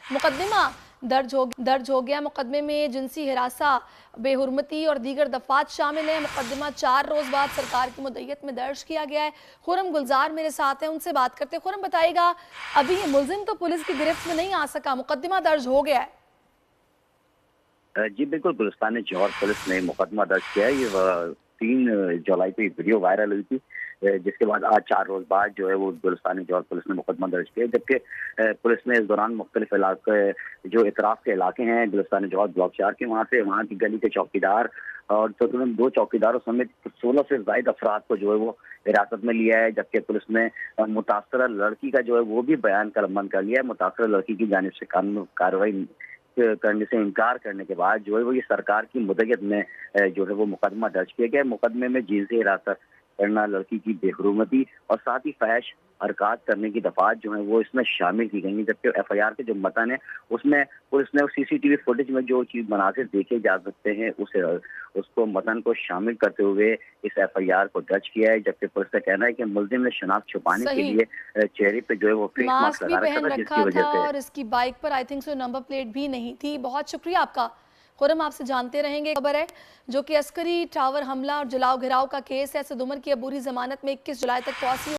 मुकदमा दर्ज हो गया। मुकदमे में जिनसी हिरासा, बेहुरमती और दीगर दफात शामिल हैं। मुकदमा 4 रोज बाद सरकार की मुद्दत में दर्ज किया गया है। खुरम गुलजार मेरे साथ हैं, उनसे बात करते हैं। खुरम, बताइएगा, अभी ये मुलजिम तो पुलिस की गिरफ्त में नहीं आ सका, मुकदमा दर्ज हो गया है? जी बिल्कुल, गुलिस्तान जौहर पुलिस ने मुकदमा दर्ज किया है। ये 3 जुलाई को वीडियो वायरल हुई थी, जिसके बाद आज 4 रोज बाद जो है वो गुलिस्तान जौहर पुलिस ने मुकदमा दर्ज किया, जबकि पुलिस ने इस दौरान मुख्तलिफ इलाके, जो इतराफ के इलाके हैं गुलिस्तान जौहर ब्लॉक 4 के, वहाँ की गली के चौकीदार और तकरीबन 2 चौकीदारों समेत 16 से ज्यादा अफराद को जो है वो हिरासत में लिया है। जबकि पुलिस ने मुतासरा लड़की का जो है वो भी बयान कलमबंद कर लिया है। मुतासरा लड़की की जानिब से कानूनी कार्रवाई करने से इनकार करने के बाद जो है वो ये सरकार की मुद्दत में जो है वो मुकदमा दर्ज किया गया। मुकदमे में जिनसी हिरासत करना, लड़की की बेहुरमती और साथ ही फहश हरकत करने की दफात जो है वो इसमें शामिल की गई है। जबकि एफआईआर के जो मतन है उसमें पुलिस ने सीसीटीवी फुटेज में जो चीज मनासिर देखे जा सकते हैं उसको मतन को शामिल करते हुए इस एफआईआर को दर्ज किया है। जबकि पुलिस का कहना है कि मुलजिम ने शनाख्त छुपाने के सही, लिए चेहरे पे जो है वो फेस मास्क मास्क भी लगा रखा पहन था, जिसकी रखा वजह था से। और इसकी बाइक पर I think so number plate भी नहीं थी। बहुत शुक्रिया आपका खुरम, आपसे जानते रहेंगे। खबर है जो कि अस्करी टावर हमला और जलाओ घिराव का केस है। सदुमर की अबूरी जमानत में 21 जुलाई तक तौसी